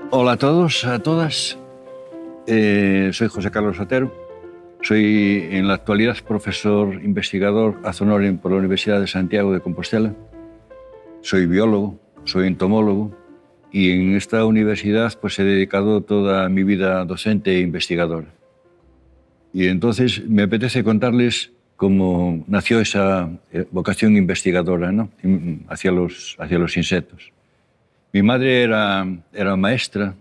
Hola a todos, a todas. Soy José Carlos Otero. Soy en la actualidad profesor investigador ad honorem por la Universidad de Santiago de Compostela. Soy biólogo, soy entomólogo y en esta universidad pues he dedicado toda mi vida docente e investigadora. Y entonces me apetece contarles cómo nació esa vocación investigadora, ¿no? hacia los insectos. Mi madre era maestra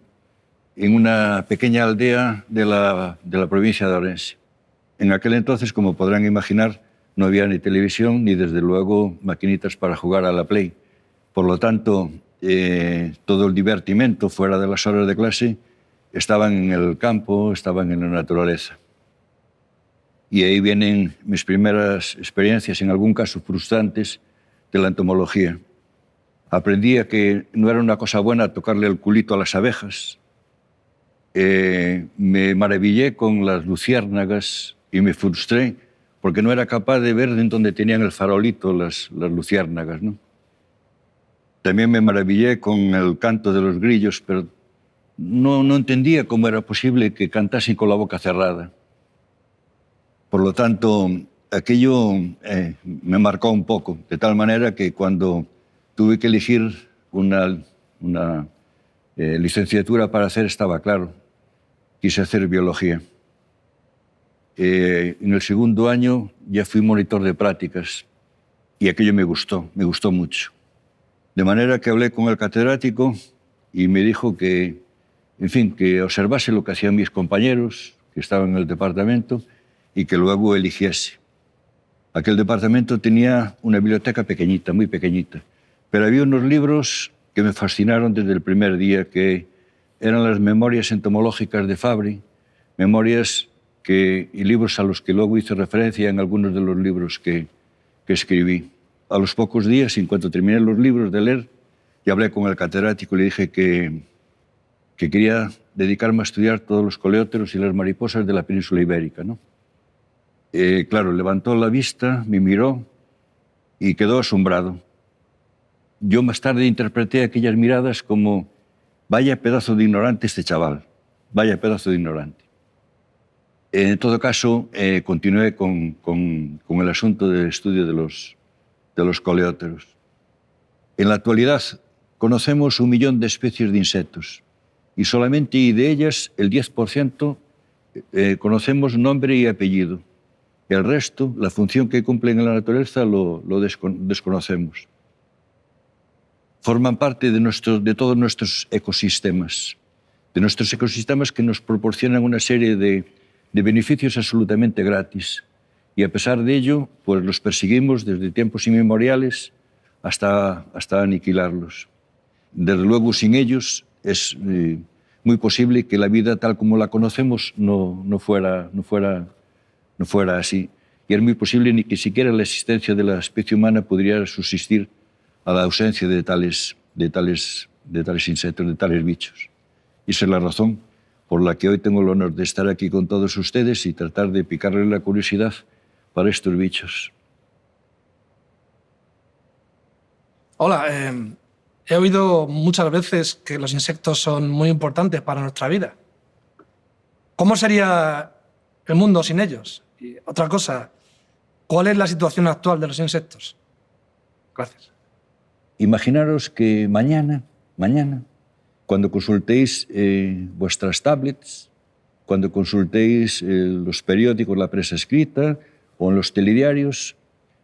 en una pequeña aldea de la provincia de Orense. En aquel entonces, como podrán imaginar, no había ni televisión ni, desde luego, maquinitas para jugar a la Play. Por lo tanto, todo el divertimento fuera de las horas de clase estaban en el campo, estaban en la naturaleza. Y ahí vienen mis primeras experiencias, en algún caso frustrantes, de la entomología. Aprendí a que no era una cosa buena tocarle el culito a las abejas. Me maravillé con las luciérnagas y me frustré porque no era capaz de ver en dónde tenían el farolito las luciérnagas, ¿no? También me maravillé con el canto de los grillos, pero no entendía cómo era posible que cantasen con la boca cerrada. Por lo tanto, aquello me marcó un poco, de tal manera que cuando tuve que elegir una licenciatura para hacer, estaba claro. Quise hacer biología. En el segundo año ya fui monitor de prácticas y aquello me gustó mucho. De manera que hablé con el catedrático y me dijo que, en fin, que observase lo que hacían mis compañeros, que estaban en el departamento, y que luego eligiese. Aquel departamento tenía una biblioteca pequeñita, muy pequeñita, pero había unos libros que me fascinaron desde el primer día, que eran las memorias entomológicas de Fabry, memorias y libros a los que luego hice referencia en algunos de los libros que escribí. A los pocos días, en cuanto terminé los libros de leer, y hablé con el catedrático y le dije que quería dedicarme a estudiar todos los coleópteros y las mariposas de la península ibérica, ¿no? Claro, levantó la vista, me miró y quedó asombrado. Yo más tarde interpreté aquellas miradas como: vaya pedazo de ignorante este chaval, vaya pedazo de ignorante. En todo caso, continué con el asunto del estudio de los coleópteros. En la actualidad conocemos 1 millón de especies de insectos y solamente de ellas el 10% conocemos nombre y apellido. El resto, la función que cumplen en la naturaleza, lo desconocemos. Forman parte de todos nuestros ecosistemas, que nos proporcionan una serie de beneficios absolutamente gratis. Y a pesar de ello, pues los perseguimos desde tiempos inmemoriales hasta aniquilarlos. Desde luego, sin ellos es muy posible que la vida tal como la conocemos no fuera así. Y es muy posible ni que siquiera la existencia de la especie humana podría subsistir a la ausencia de tales insectos, de tales bichos. Y esa es la razón por la que hoy tengo el honor de estar aquí con todos ustedes y tratar de picarle la curiosidad para estos bichos. Hola, he oído muchas veces que los insectos son muy importantes para nuestra vida. ¿Cómo sería el mundo sin ellos? Y otra cosa, ¿cuál es la situación actual de los insectos? Gracias. Imaginaros que mañana, cuando consultéis vuestras tablets, cuando consultéis los periódicos, la prensa escrita o en los telediarios,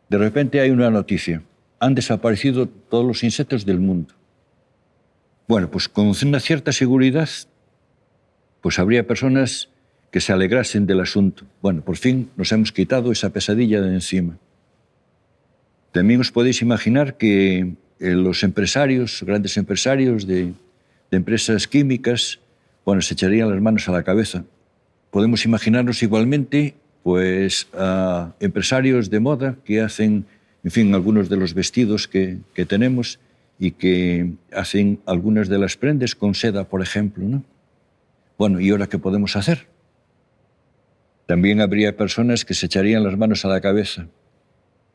de repente hay una noticia: han desaparecido todos los insectos del mundo. Bueno, pues con una cierta seguridad, pues habría personas que se alegrasen del asunto. Bueno, por fin nos hemos quitado esa pesadilla de encima. También os podéis imaginar que los empresarios, grandes empresarios de empresas químicas, bueno, se echarían las manos a la cabeza. Podemos imaginarnos igualmente pues, a empresarios de moda que hacen, en fin, algunos de los vestidos que tenemos y que hacen algunas de las prendas con seda, por ejemplo, ¿no? Bueno, ¿y ahora qué podemos hacer? También habría personas que se echarían las manos a la cabeza.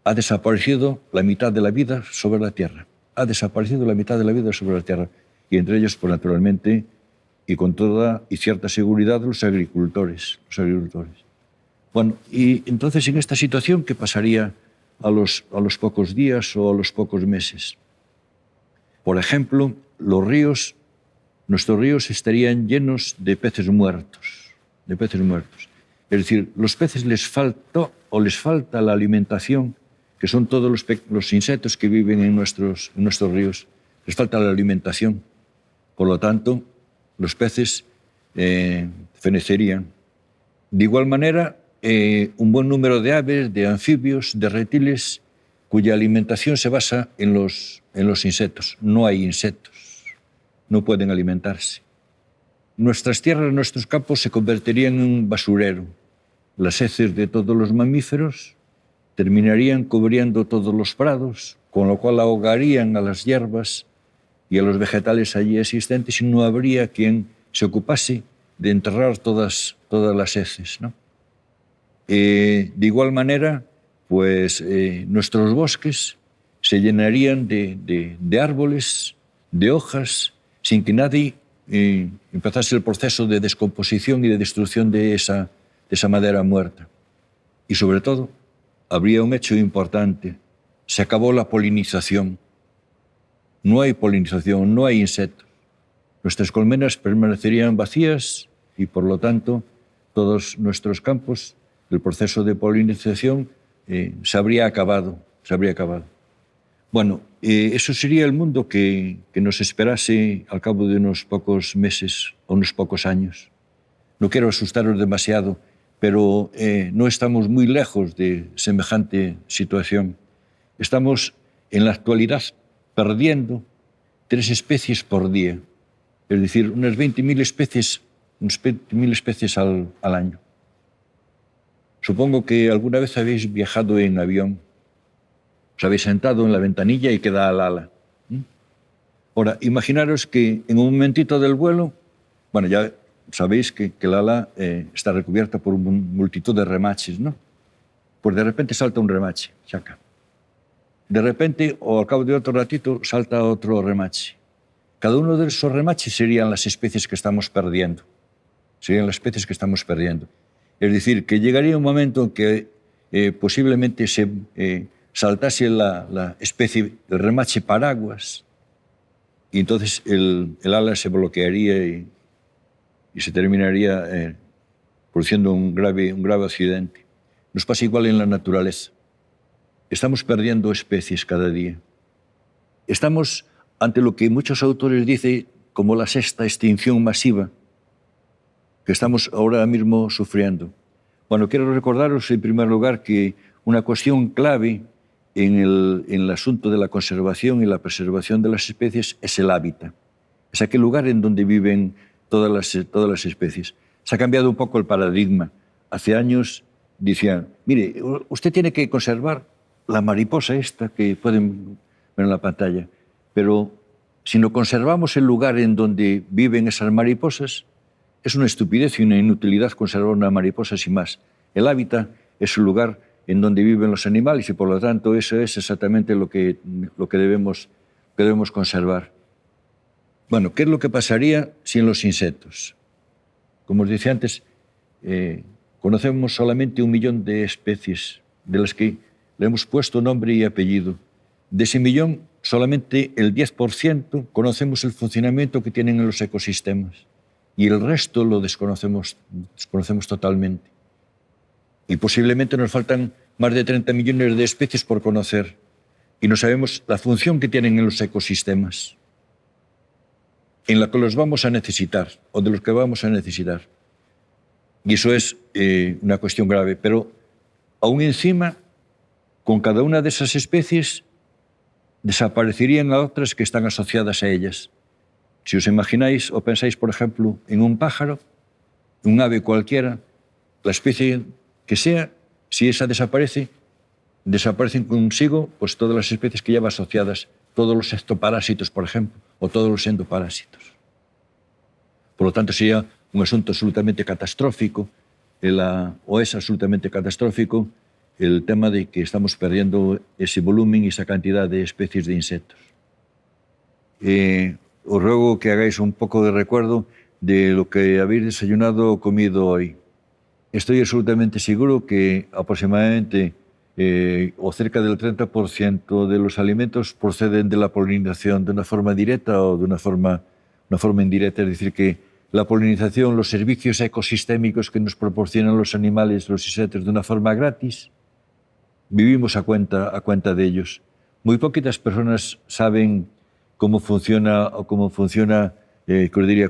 Ha desaparecido la mitad de la vida sobre la Tierra. Ha desaparecido la mitad de la vida sobre la Tierra. y entre ellos, pues naturalmente, y con toda y cierta seguridad, los agricultores. Bueno, y entonces en esta situación, ¿qué pasaría a los pocos días o a los pocos meses? Por ejemplo, nuestros ríos estarían llenos de peces muertos. Es decir, los peces les falta la alimentación, que son todos los insectos que viven en nuestros ríos. Les falta la alimentación. Por lo tanto, los peces fenecerían. De igual manera, un buen número de aves, de anfibios, de reptiles, cuya alimentación se basa en los insectos. No hay insectos, no pueden alimentarse. Nuestras tierras, nuestros campos se convertirían en un basurero. Las heces de todos los mamíferos terminarían cubriendo todos los prados, con lo cual ahogarían a las hierbas y a los vegetales allí existentes y no habría quien se ocupase de enterrar todas las heces, ¿no? De igual manera, pues nuestros bosques se llenarían de árboles, de hojas, sin que nadie empezase el proceso de descomposición y de destrucción de esa madera muerta. Y sobre todo, habría un hecho importante: se acabó la polinización. No hay polinización, no hay insectos. Nuestras colmenas permanecerían vacías y, por lo tanto, todos nuestros campos, el proceso de polinización se habría acabado. Bueno, eso sería el mundo que nos esperase al cabo de unos pocos meses o unos pocos años. No quiero asustaros demasiado, pero no estamos muy lejos de semejante situación. Estamos, en la actualidad, perdiendo 3 especies por día, es decir, unas 20.000 especies al año. Supongo que alguna vez habéis viajado en avión, os habéis sentado en la ventanilla y queda al ala. Ahora, imaginaros que en un momentito del vuelo, bueno, ya sabéis que el ala está recubierta por una multitud de remaches, ¿no? Pues de repente salta un remache, chaca. De repente, o al cabo de otro ratito, salta otro remache. Cada uno de esos remaches serían las especies que estamos perdiendo. Es decir, que llegaría un momento en que posiblemente se saltase la especie, el remache paraguas, y entonces el ala se bloquearía y se terminaría produciendo un grave accidente. Nos pasa igual en la naturaleza. Estamos perdiendo especies cada día. Estamos ante lo que muchos autores dicen como la 6ª extinción masiva que estamos ahora mismo sufriendo. Bueno, quiero recordaros en primer lugar que una cuestión clave en el asunto de la conservación y la preservación de las especies es el hábitat. Es aquel lugar en donde viven todas las especies. Se ha cambiado un poco el paradigma. Hace años decían, mire, usted tiene que conservar la mariposa esta que pueden ver en la pantalla, pero si no conservamos el lugar en donde viven esas mariposas, es una estupidez y una inutilidad conservar una mariposa sin más. El hábitat es el lugar en donde viven los animales y, por lo tanto, eso es exactamente lo que debemos conservar. Bueno, ¿qué es lo que pasaría sin los insectos? Como os decía antes, conocemos solamente 1 millón de especies, de las que le hemos puesto nombre y apellido. De ese millón, solamente el 10% conocemos el funcionamiento que tienen en los ecosistemas y el resto lo desconocemos totalmente. Y posiblemente nos faltan más de 30 millones de especies por conocer y no sabemos la función que tienen en los ecosistemas, en la que los vamos a necesitar o de los que vamos a necesitar. Y eso es una cuestión grave, pero aún encima, con cada una de esas especies desaparecerían a otras que están asociadas a ellas. Si os imagináis o pensáis, por ejemplo, en un pájaro, un ave cualquiera, la especie que sea, si esa desaparece, desaparecen consigo pues todas las especies que lleva asociadas, todos los ectoparásitos, por ejemplo, o todos los endoparásitos. Por lo tanto, sería un asunto absolutamente catastrófico, es absolutamente catastrófico el tema de que estamos perdiendo ese volumen y esa cantidad de especies de insectos. os ruego que hagáis un poco de recuerdo de lo que habéis desayunado o comido hoy. Estoy absolutamente seguro que aproximadamente o cerca del 30% de los alimentos proceden de la polinización de una forma directa o de una forma indirecta. Es decir, que la polinización, los servicios ecosistémicos que nos proporcionan los animales, los insectos, de una forma gratis, vivimos a cuenta de ellos. Muy poquitas personas saben cómo funciona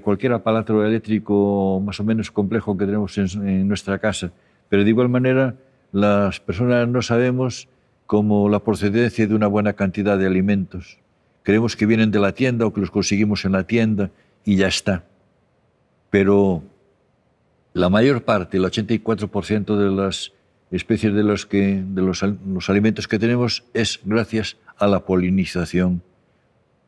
cualquier aparato eléctrico más o menos complejo que tenemos en nuestra casa. Pero de igual manera, las personas no sabemos cómo la procedencia de una buena cantidad de alimentos. Creemos que vienen de la tienda o que los conseguimos en la tienda y ya está. Pero la mayor parte, el 84% de las especies de los alimentos que tenemos es gracias a la polinización.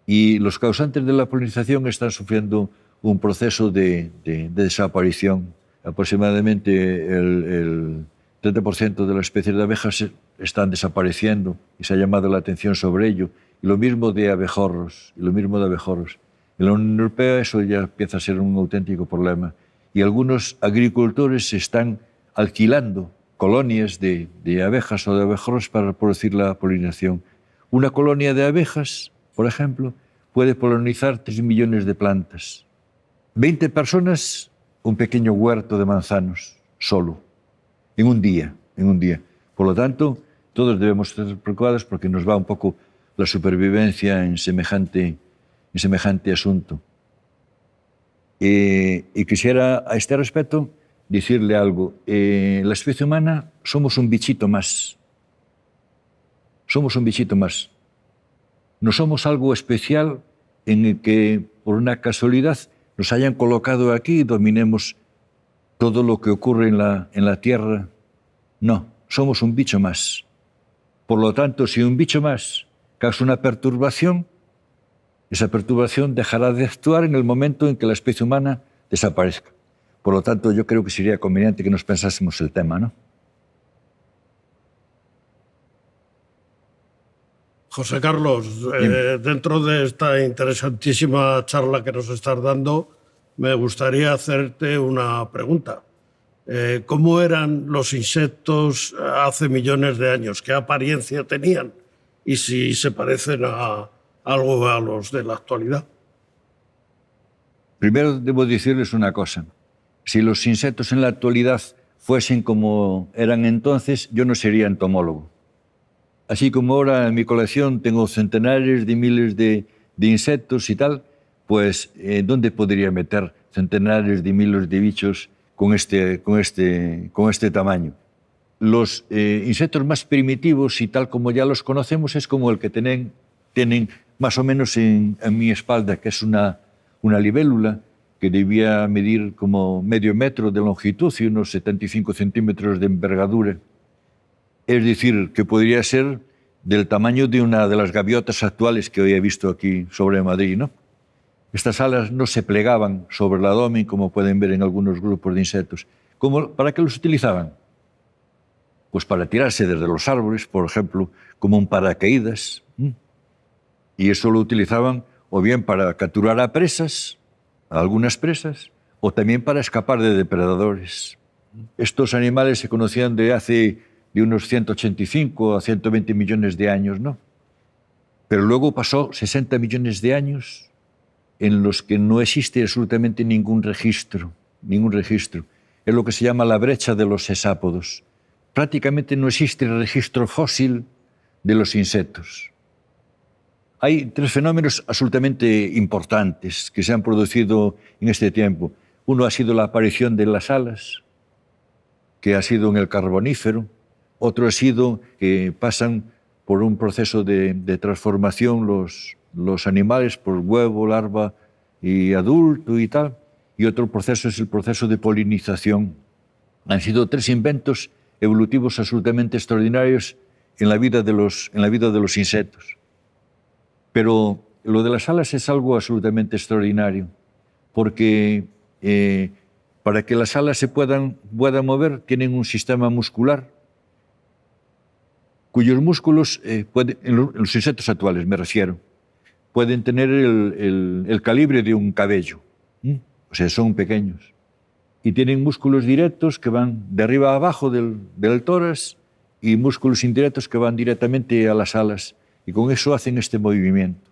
Y los causantes de la polinización están sufriendo un proceso de desaparición. Aproximadamente el 30% de las especies de abejas están desapareciendo y se ha llamado la atención sobre ello. Y lo mismo de abejorros. En la Unión Europea eso ya empieza a ser un auténtico problema. Y algunos agricultores están alquilando colonias de abejas o de abejorros para producir la polinización. Una colonia de abejas, por ejemplo, puede polinizar 3 millones de plantas. 20 personas, un pequeño huerto de manzanos, solo, en un día. Por lo tanto, todos debemos estar preocupados porque nos va un poco la supervivencia en semejante asunto. Y quisiera, a este respecto, decirle algo. La especie humana somos un bichito más. No somos algo especial en el que, por una casualidad, nos hayan colocado aquí y dominemos todo lo que ocurre en la Tierra. No, somos un bicho más. Por lo tanto, si un bicho más causa una perturbación, esa perturbación dejará de actuar en el momento en que la especie humana desaparezca. Por lo tanto, yo creo que sería conveniente que nos pensásemos el tema, ¿no? José Carlos, dentro de esta interesantísima charla que nos estás dando, me gustaría hacerte una pregunta. ¿Cómo eran los insectos hace millones de años? ¿Qué apariencia tenían? Y si se parecen algo a los de la actualidad. Primero debo decirles una cosa. Si los insectos en la actualidad fuesen como eran entonces, yo no sería entomólogo. Así como ahora en mi colección tengo centenares de miles de insectos y tal, pues ¿dónde podría meter centenares de miles de bichos con este tamaño? Los insectos más primitivos y tal como ya los conocemos es como el que tienen más o menos en mi espalda, que es una libélula que debía medir como medio metro de longitud y unos 75 centímetros de envergadura. Es decir, que podría ser del tamaño de una de las gaviotas actuales que hoy he visto aquí sobre Madrid, ¿no? Estas alas no se plegaban sobre el abdomen, como pueden ver en algunos grupos de insectos. ¿Para qué los utilizaban? Pues para tirarse desde los árboles, por ejemplo, como un paracaídas. Y eso lo utilizaban o bien para capturar a algunas presas, o también para escapar de depredadores. Estos animales se conocían de unos 185 a 120 millones de años, ¿no? Pero luego pasó 60 millones de años en los que no existe absolutamente ningún registro. Es lo que se llama la brecha de los sesápodos. Prácticamente no existe registro fósil de los insectos. Hay 3 fenómenos absolutamente importantes que se han producido en este tiempo. Uno ha sido la aparición de las alas, que ha sido en el Carbonífero. Otro ha sido que pasan por un proceso de transformación los animales por huevo, larva y adulto y tal. Y otro proceso es el proceso de polinización. Han sido 3 inventos evolutivos absolutamente extraordinarios en la vida de los insectos. Pero lo de las alas es algo absolutamente extraordinario, porque para que las alas se puedan mover tienen un sistema muscular cuyos músculos, en los insectos actuales me refiero, pueden tener el calibre de un cabello. O sea, son pequeños. Y tienen músculos directos que van de arriba a abajo del tórax y músculos indirectos que van directamente a las alas. Y con eso hacen este movimiento.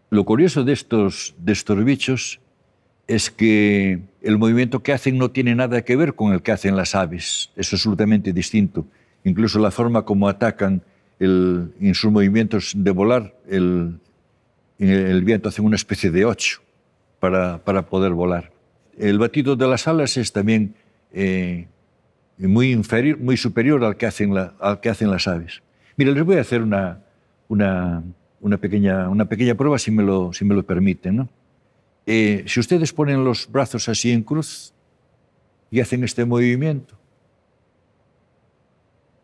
Lo curioso de estos bichos es que el movimiento que hacen no tiene nada que ver con el que hacen las aves. Es absolutamente distinto. Incluso la forma como atacan en sus movimientos de volar, el viento hace una especie de 8 para poder volar. El batido de las alas es también muy superior al que hacen las aves. Mira, les voy a hacer una pequeña prueba, si me lo permiten, ¿no? Si ustedes ponen los brazos así en cruz y hacen este movimiento,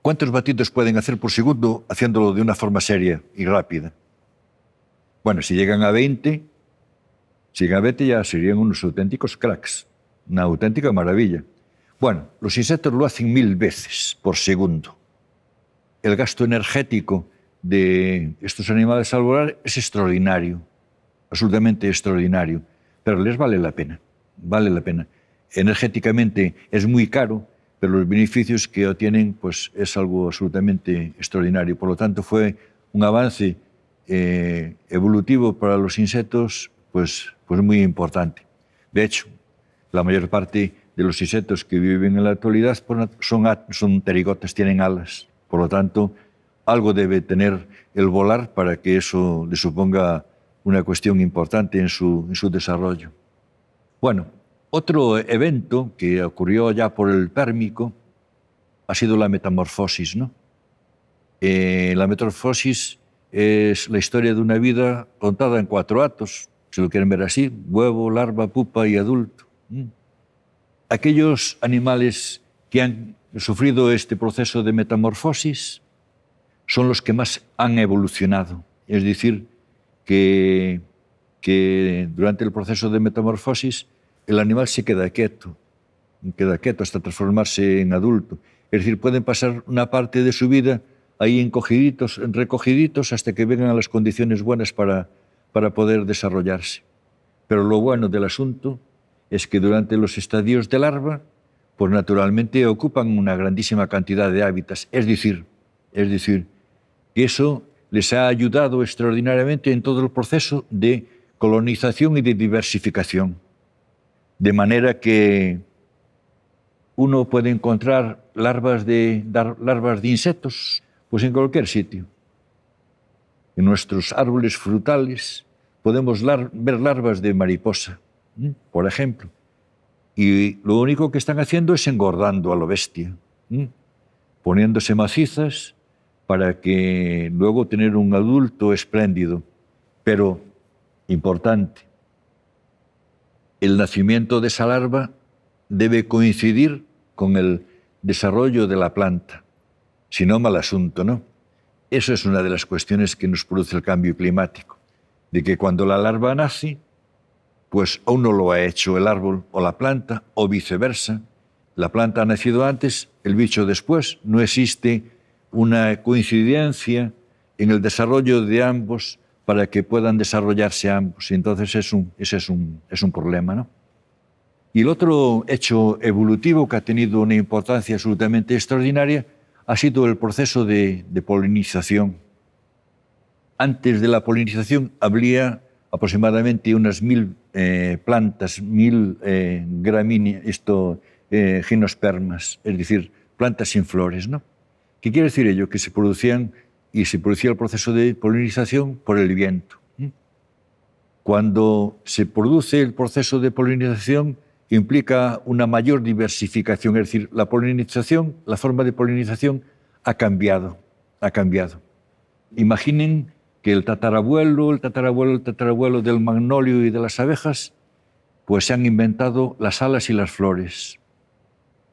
¿cuántos batidos pueden hacer por segundo haciéndolo de una forma seria y rápida? Bueno, si llegan a 20 ya serían unos auténticos cracks, una auténtica maravilla. Bueno, los insectos lo hacen 1000 veces por segundo. El gasto energético de estos animales al volar es extraordinario, absolutamente extraordinario, pero les vale la pena. Energéticamente es muy caro, pero los beneficios que obtienen pues, es algo absolutamente extraordinario. Por lo tanto, fue un avance evolutivo para los insectos pues muy importante. De hecho, la mayor parte de los insectos que viven en la actualidad son pterigotes, tienen alas. Por lo tanto, algo debe tener el volar para que eso le suponga una cuestión importante en su desarrollo. Bueno, otro evento que ocurrió ya por el Pérmico ha sido la metamorfosis, ¿no? La metamorfosis es la historia de una vida contada en 4 actos, si lo quieren ver así: huevo, larva, pupa y adulto. Aquellos animales que han sufrido este proceso de metamorfosis son los que más han evolucionado. Es decir, que durante el proceso de metamorfosis el animal se queda quieto hasta transformarse en adulto. Es decir, pueden pasar una parte de su vida ahí recogiditos hasta que vengan a las condiciones buenas para poder desarrollarse. Pero lo bueno del asunto es que durante los estadios de larva, pues naturalmente ocupan una grandísima cantidad de hábitats. Es decir, que eso les ha ayudado extraordinariamente en todo el proceso de colonización y de diversificación. De manera que uno puede encontrar larvas de insectos pues en cualquier sitio. En nuestros árboles frutales podemos ver larvas de mariposa, por ejemplo. Y lo único que están haciendo es engordando a lo bestia, poniéndose macizas para que luego tener un adulto espléndido. Pero, importante, el nacimiento de esa larva debe coincidir con el desarrollo de la planta. Si no, mal asunto, ¿no? Eso es una de las cuestiones que nos produce el cambio climático, de que cuando la larva nace, pues o no lo ha hecho el árbol o la planta, o viceversa. La planta ha nacido antes, el bicho después. No existe una coincidencia en el desarrollo de ambos para que puedan desarrollarse ambos. Y entonces ese es un problema, ¿no? Y el otro hecho evolutivo que ha tenido una importancia absolutamente extraordinaria ha sido el proceso de polinización. Antes de la polinización habría aproximadamente unas 1000 plantas, 1000 gimnospermas, es decir, plantas sin flores, ¿no? ¿Qué quiere decir ello? Que se producía el proceso de polinización por el viento. Cuando se produce el proceso de polinización, implica una mayor diversificación, es decir, la forma de polinización ha cambiado. Imaginen que el tatarabuelo del magnolio y de las abejas, pues se han inventado las alas y las flores.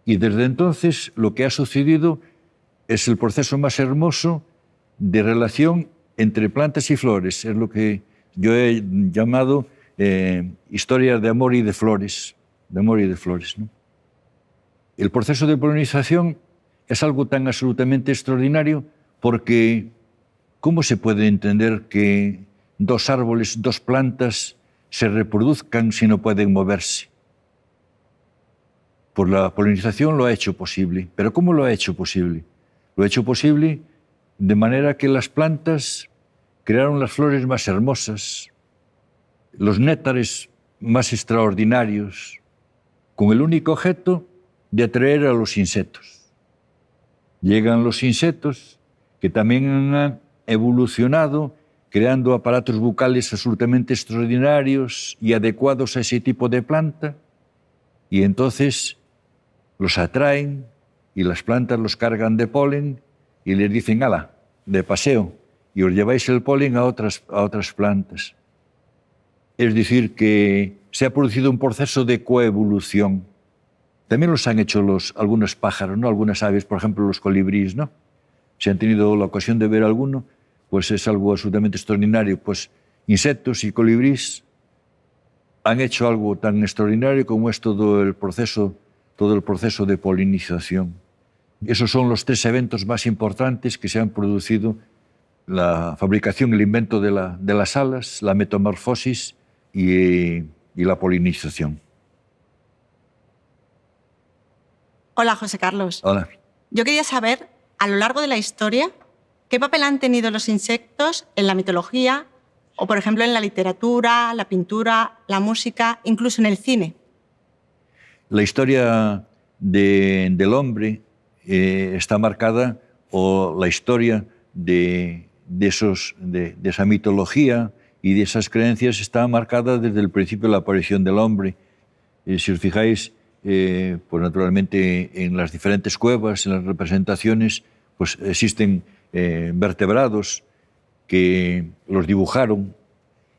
Y desde entonces lo que ha sucedido es el proceso más hermoso de relación entre plantas y flores. Es lo que yo he llamado historias de amor y de flores. ¿No? El proceso de polinización es algo tan absolutamente extraordinario porque ¿cómo se puede entender que dos árboles, dos plantas, se reproduzcan si no pueden moverse? Por la polinización lo ha hecho posible. ¿Pero cómo lo ha hecho posible? Lo ha hecho posible de manera que las plantas crearon las flores más hermosas, los néctares más extraordinarios, con el único objeto de atraer a los insectos. Llegan los insectos, que también han evolucionado, creando aparatos bucales absolutamente extraordinarios y adecuados a ese tipo de planta, y entonces los atraen y las plantas los cargan de polen y les dicen, ¡hala!, de paseo, y os lleváis el polen a otras plantas. Es decir, que se ha producido un proceso de coevolución. También los han hecho algunos pájaros, ¿no? Algunas aves, por ejemplo, los colibríes, ¿no? Si han tenido la ocasión de ver alguno, pues es algo absolutamente extraordinario. Pues insectos y colibríes han hecho algo tan extraordinario como es todo el proceso de polinización. Esos son los 3 eventos más importantes que se han producido: la fabricación, el invento de las alas, la metamorfosis y la polinización. Hola, José Carlos. Hola. Yo quería saber, a lo largo de la historia, ¿qué papel han tenido los insectos en la mitología o, por ejemplo, en la literatura, la pintura, la música, incluso en el cine? La historia del hombre está marcada, o la historia de esa mitología y de esas creencias está marcada desde el principio de la aparición del hombre. Si os fijáis, pues naturalmente en las diferentes cuevas, en las representaciones, pues existen vertebrados que los dibujaron.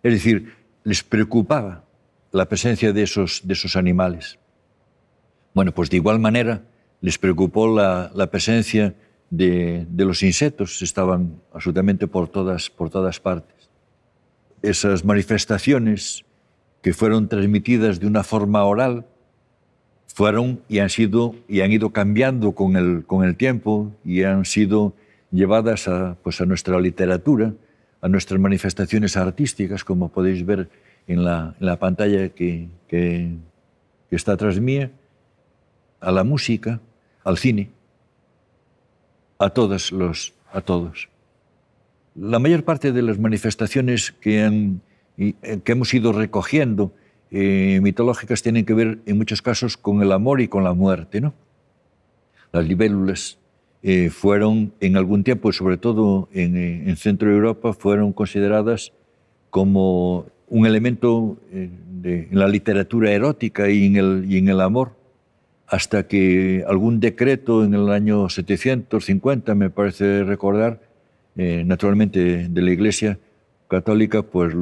Es decir, les preocupaba la presencia de esos animales. Bueno, pues de igual manera les preocupó la presencia de los insectos. Estaban absolutamente por todas partes. Esas manifestaciones que fueron transmitidas de una forma oral fueron y han ido cambiando con el tiempo y han sido llevadas a nuestra literatura, a nuestras manifestaciones artísticas, como podéis ver en la pantalla que está tras mía, a la música, al cine, a todos. La mayor parte de las manifestaciones que hemos ido recogiendo mitológicas tienen que ver, en muchos casos, con el amor y con la muerte, ¿no? Las libélulas fueron, en algún tiempo, sobre todo en Centro Europa, fueron consideradas como un elemento en la literatura erótica y en el amor, hasta que algún decreto en el año 750, me parece recordar, naturalmente de la Iglesia Católica, pues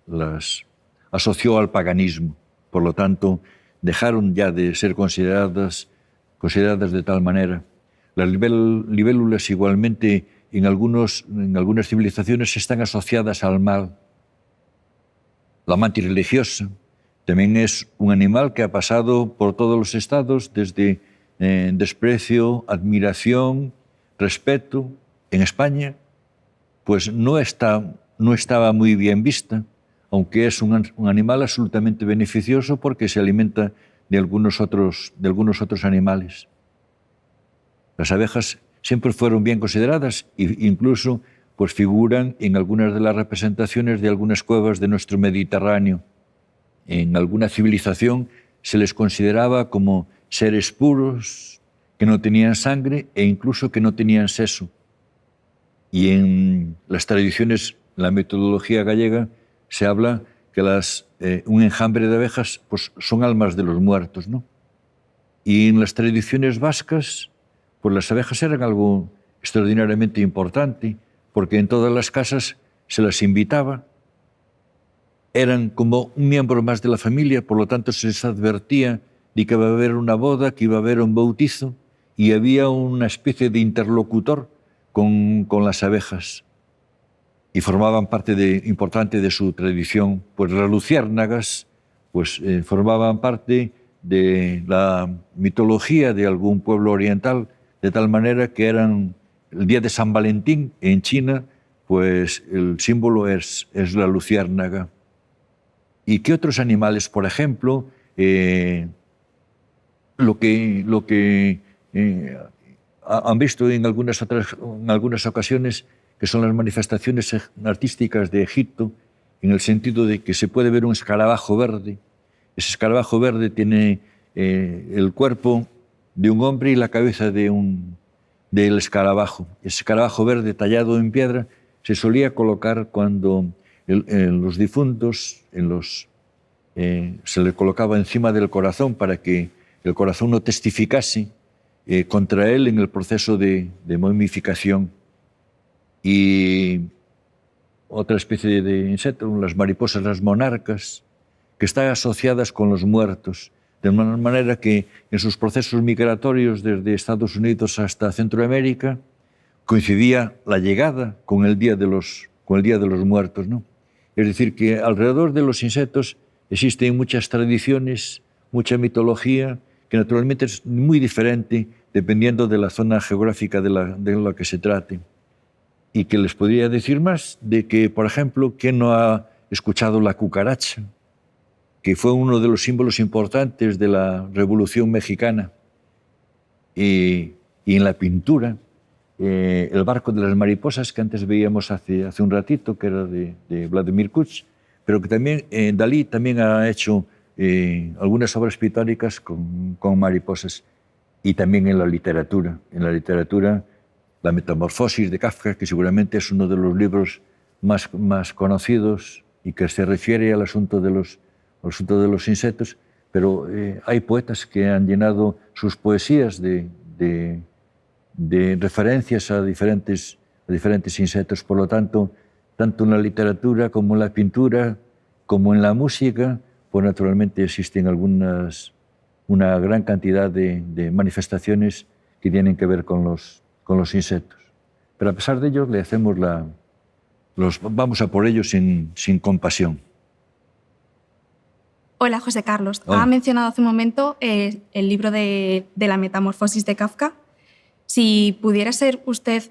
las asoció al paganismo. Por lo tanto, dejaron ya de ser consideradas de tal manera. Las libélulas igualmente en algunas civilizaciones están asociadas al mal. La mantis religiosa también es un animal que ha pasado por todos los estados, desde desprecio, admiración, respeto. En España, pues no estaba muy bien vista, aunque es un animal absolutamente beneficioso porque se alimenta de algunos otros animales. Las abejas siempre fueron bien consideradas e incluso pues figuran en algunas de las representaciones de algunas cuevas de nuestro Mediterráneo. En alguna civilización se les consideraba como seres puros, que no tenían sangre e incluso que no tenían sexo. Y en las tradiciones, la metodología gallega, se habla que un enjambre de abejas pues, son almas de los muertos, ¿no? Y en las tradiciones vascas, pues las abejas eran algo extraordinariamente importante, porque en todas las casas se las invitaba, eran como un miembro más de la familia, por lo tanto se les advertía de que iba a haber una boda, que iba a haber un bautizo, y había una especie de interlocutor con las abejas. Y formaban parte importante de su tradición. Pues las luciérnagas pues, formaban parte de la mitología de algún pueblo oriental, de tal manera que eran el día de San Valentín en China, pues el símbolo es la luciérnaga. ¿Y qué otros animales, por ejemplo, lo que han visto en algunas ocasiones, que son las manifestaciones artísticas de Egipto, en el sentido de que se puede ver un escarabajo verde? Ese escarabajo verde tiene el cuerpo de un hombre y la cabeza del escarabajo. Ese escarabajo verde tallado en piedra se solía colocar cuando los difuntos se le colocaba encima del corazón para que el corazón no testificase contra él en el proceso de momificación. Y otra especie de insecto, las mariposas, las monarcas, que están asociadas con los muertos, de manera que en sus procesos migratorios desde Estados Unidos hasta Centroamérica coincidía la llegada con el Día de los Muertos, ¿no? Es decir, que alrededor de los insectos existen muchas tradiciones, mucha mitología, que naturalmente es muy diferente dependiendo de la zona geográfica de la que se trate. Y que les podría decir más de que, por ejemplo, ¿quién no ha escuchado la cucaracha?, que fue uno de los símbolos importantes de la Revolución Mexicana. Y en la pintura, el barco de las mariposas, que antes veíamos hace un ratito, que era de Vladimir Kuch, pero que también Dalí también ha hecho algunas obras pictóricas con mariposas. Y también en la literatura. En la literatura, La Metamorfosis de Kafka, que seguramente es uno de los libros más conocidos y que se refiere al asunto de los insectos, pero hay poetas que han llenado sus poesías de referencias a diferentes insectos. Por lo tanto en la literatura como en la pintura, como en la música, pues naturalmente existen una gran cantidad de manifestaciones que tienen que ver con los insectos. Pero a pesar de ello, le hacemos vamos a por ellos sin compasión. Hola, José Carlos. Hola. Ha mencionado hace un momento el libro de La Metamorfosis de Kafka. Si pudiera ser usted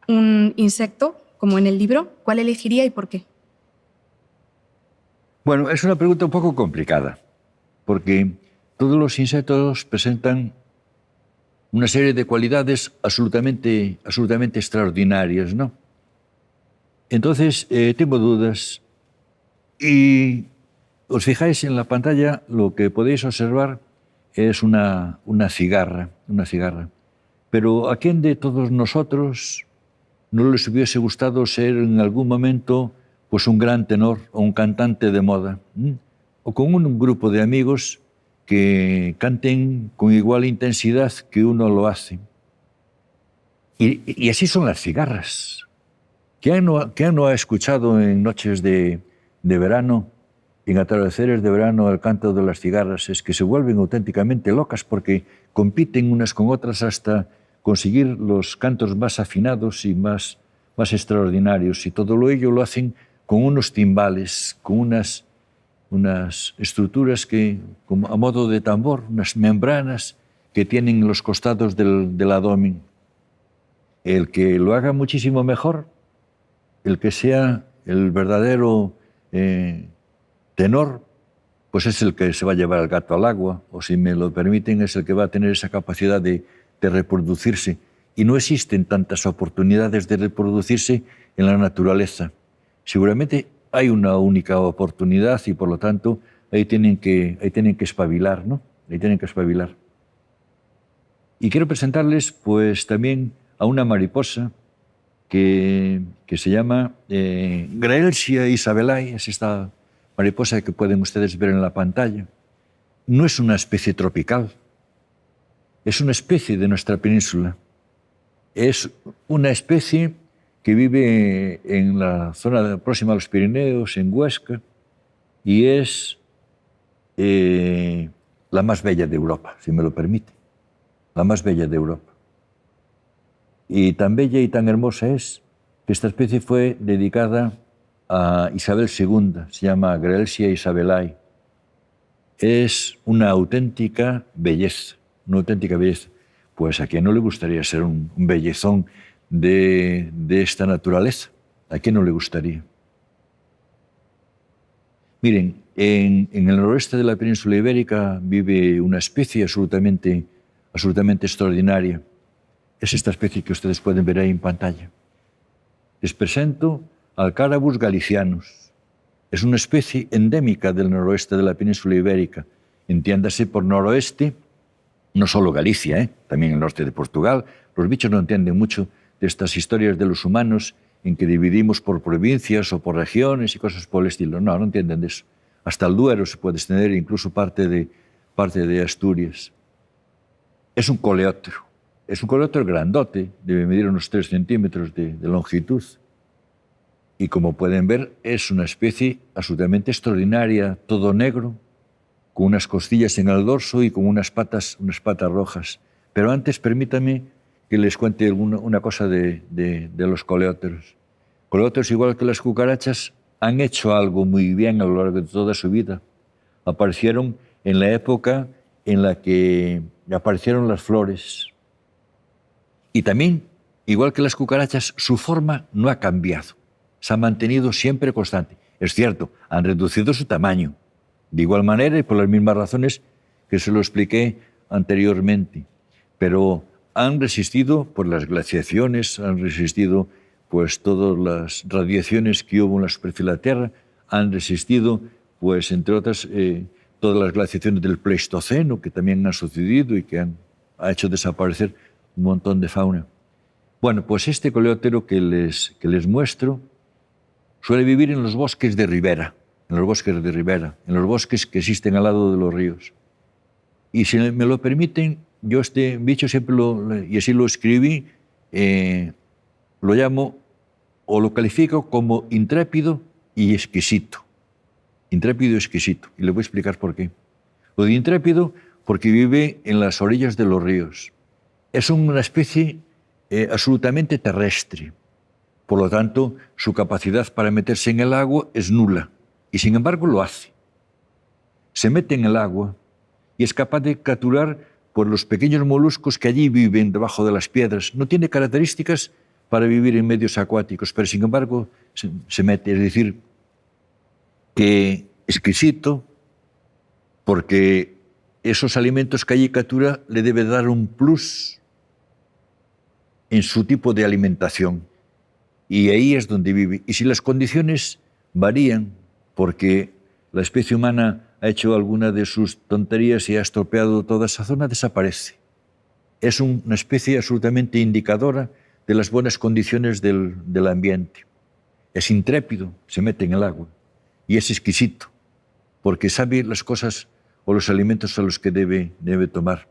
un insecto, como en el libro, ¿cuál elegiría y por qué? Bueno, es una pregunta un poco complicada, porque todos los insectos presentan una serie de cualidades absolutamente extraordinarias, ¿no? Entonces, tengo dudas. Y os fijáis en la pantalla, lo que podéis observar es una cigarra. Pero ¿a quién de todos nosotros no les hubiese gustado ser en algún momento pues un gran tenor o un cantante de moda? O con un grupo de amigos que canten con igual intensidad que uno lo hace. Y así son las cigarras. ¿Quién no ha escuchado en noches de verano, en atardeceres de verano, el canto de las cigarras? Es que se vuelven auténticamente locas porque compiten unas con otras hasta conseguir los cantos más afinados y más extraordinarios. Y todo ello lo hacen con unos timbales, con unas estructuras que, como a modo de tambor, unas membranas que tienen en los costados del abdomen. El que lo haga muchísimo mejor, el que sea el verdadero tenor, pues es el que se va a llevar al gato al agua, o si me lo permiten, es el que va a tener esa capacidad de reproducirse. Y no existen tantas oportunidades de reproducirse en la naturaleza. Seguramente hay una única oportunidad y, por lo tanto, ahí tienen que espabilar, ¿no? Ahí tienen que espabilar. Y quiero presentarles, pues, también a una mariposa que se llama Graelsia isabelae, es esta mariposa que pueden ustedes ver en la pantalla. No es una especie tropical, es una especie de nuestra península. Es una especie que vive en la zona próxima a los Pirineos, en Huesca, y es la más bella de Europa, si me lo permite. La más bella de Europa. Y tan bella y tan hermosa es que esta especie fue dedicada a Isabel II, se llama Graelsia isabelae. Es una auténtica belleza, una auténtica belleza. Pues a quien no le gustaría ser un bellezón de esta naturaleza. ¿A quién no le gustaría? Miren, en el noroeste de la península ibérica vive una especie absolutamente extraordinaria. Es esta especie que ustedes pueden ver ahí en pantalla. Les presento Alcárabus galicianus. Es una especie endémica del noroeste de la península ibérica. Entiéndase por noroeste, no solo Galicia, también el norte de Portugal. Los bichos no entienden mucho de estas historias de los humanos en que dividimos por provincias o por regiones y cosas por el estilo. No, no entienden de eso. Hasta el Duero se puede extender, incluso parte de Asturias. Es un coleóptero. Es un coleóptero grandote, debe medir unos 3 centímetros de longitud. Y como pueden ver, es una especie absolutamente extraordinaria, todo negro, con unas costillas en el dorso y con unas patas rojas. Pero antes, permítanme que les cuente una cosa de los coleópteros. Coleópteros, igual que las cucarachas, han hecho algo muy bien a lo largo de toda su vida. Aparecieron en la época en la que aparecieron las flores. Y también, igual que las cucarachas, su forma no ha cambiado. Se ha mantenido siempre constante. Es cierto, han reducido su tamaño. De igual manera y por las mismas razones que se lo expliqué anteriormente. Pero han resistido por las glaciaciones, han resistido pues todas las radiaciones que hubo en la superficie de la Tierra, han resistido, pues entre otras, todas las glaciaciones del Pleistoceno que también han sucedido y que han hecho desaparecer un montón de fauna. Bueno, pues este coleóptero que les muestro suele vivir en los bosques de ribera, en los bosques que existen al lado de los ríos. Y si me lo permiten, yo este bicho siempre y así lo escribí, lo llamo o lo califico como intrépido y exquisito. Intrépido y exquisito. Y le voy a explicar por qué. Lo de intrépido, porque vive en las orillas de los ríos. Es una especie absolutamente terrestre. Por lo tanto, su capacidad para meterse en el agua es nula. Y sin embargo lo hace. Se mete en el agua y es capaz de capturar por los pequeños moluscos que allí viven debajo de las piedras. No tiene características para vivir en medios acuáticos, pero sin embargo se mete. Es decir, que exquisito, porque esos alimentos que allí captura le debe dar un plus en su tipo de alimentación. Y ahí es donde vive. Y si las condiciones varían, porque la especie humana ha hecho alguna de sus tonterías y ha estropeado toda esa zona, desaparece. Es una especie absolutamente indicadora de las buenas condiciones del ambiente. Es intrépido, se mete en el agua. Y es exquisito, porque sabe las cosas o los alimentos a los que debe tomar.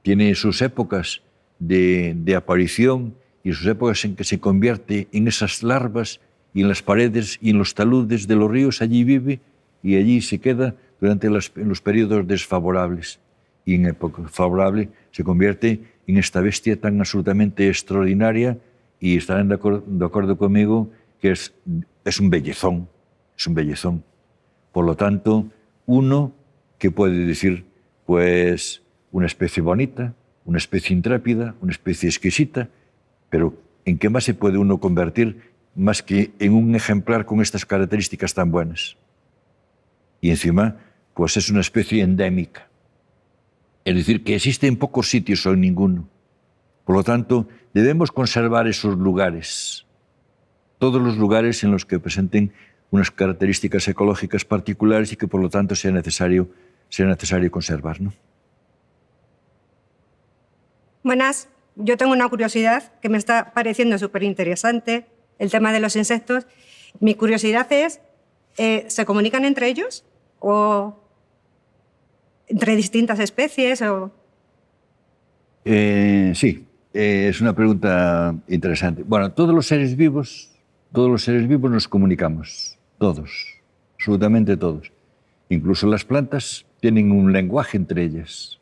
Tiene sus épocas de aparición y sus épocas en que se convierte en esas larvas y en las paredes y en los taludes de los ríos. Allí vive y allí se queda durante los periodos desfavorables. Y en época favorable se convierte en esta bestia tan absolutamente extraordinaria, y estarán de acuerdo conmigo que es un bellezón, es un bellezón. Por lo tanto, uno que puede decir, pues, una especie bonita, una especie intrépida, una especie exquisita, pero ¿en qué más se puede uno convertir más que en un ejemplar con estas características tan buenas? Y encima, pues es una especie endémica. Es decir, que existe en pocos sitios o en ninguno. Por lo tanto, debemos conservar esos lugares, todos los lugares en los que presenten unas características ecológicas particulares y que por lo tanto sea necesario conservar, ¿no? Buenas, yo tengo una curiosidad que me está pareciendo súper interesante, el tema de los insectos. Mi curiosidad es, ¿se comunican entre ellos o entre distintas especies? Sí, es una pregunta interesante. Bueno, todos los seres vivos nos comunicamos, todos, absolutamente todos. Incluso las plantas tienen un lenguaje entre ellas.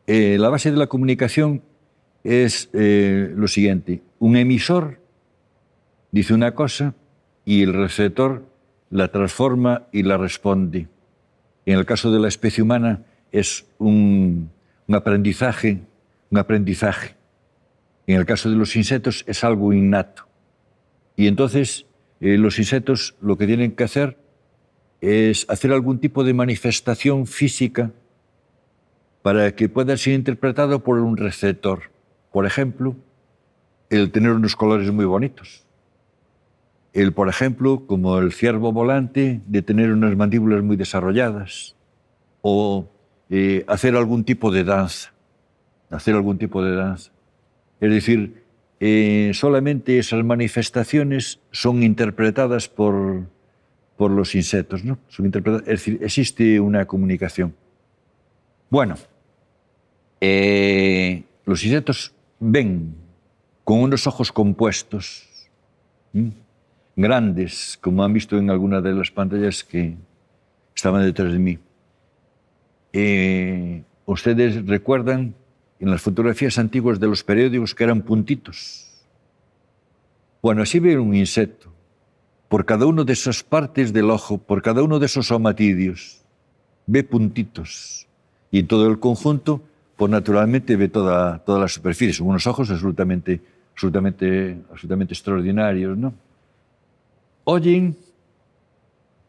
La base de la comunicación es lo siguiente: un emisor dice una cosa y el receptor la transforma y la responde. En el caso de la especie humana es un aprendizaje. En el caso de los insectos es algo innato. Y entonces los insectos lo que tienen que hacer es hacer algún tipo de manifestación física para que pueda ser interpretado por un receptor. Por ejemplo, el tener unos colores muy bonitos. El, por ejemplo, como el ciervo volante, de tener unas mandíbulas muy desarrolladas. O hacer algún tipo de danza. Hacer algún tipo de danza. Es decir, solamente esas manifestaciones son interpretadas por los insectos, ¿no? Son interpretadas, es decir, existe una comunicación. Bueno, los insectos ven con unos ojos compuestos, grandes, como han visto en alguna de las pantallas que estaban detrás de mí. Ustedes recuerdan en las fotografías antiguas de los periódicos que eran puntitos. Bueno, así ve un insecto. Por cada una de esas partes del ojo, por cada uno de esos somatidios, ve puntitos. Y en todo el conjunto, pues naturalmente ve toda la superficie. Son unos ojos absolutamente extraordinarios, ¿no? Oyen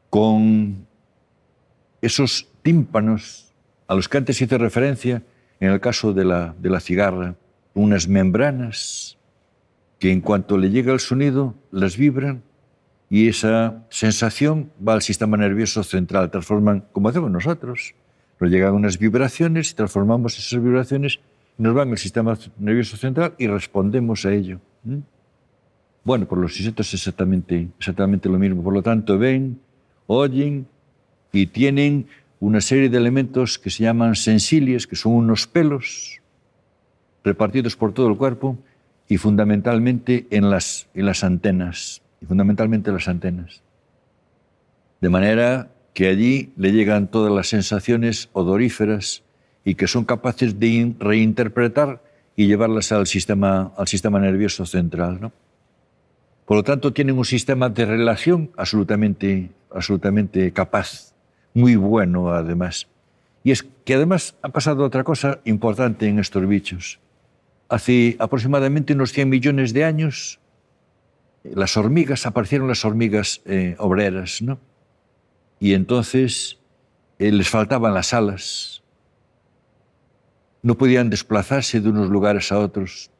con esos tímpanos a los que antes hice referencia, en el caso de la cigarra, unas membranas que en cuanto le llega el sonido, las vibran y esa sensación va al sistema nervioso central, transforman, como hacemos nosotros, nos llegan unas vibraciones y transformamos esas vibraciones, nos van al sistema nervioso central y respondemos a ello. Bueno, por los insectos es exactamente lo mismo. Por lo tanto, ven, oyen y tienen una serie de elementos que se llaman sensilies, que son unos pelos repartidos por todo el cuerpo y fundamentalmente en las antenas. De manera que allí le llegan todas las sensaciones odoríferas y que son capaces de reinterpretar y llevarlas al sistema nervioso central, ¿no? Por lo tanto, tienen un sistema de relación absolutamente capaz, muy bueno además. Y es que además ha pasado otra cosa importante en estos bichos. Hace aproximadamente unos 100 millones de años, aparecieron las hormigas obreras, ¿no? Y entonces les faltaban las alas. No podían desplazarse de unos lugares a otros.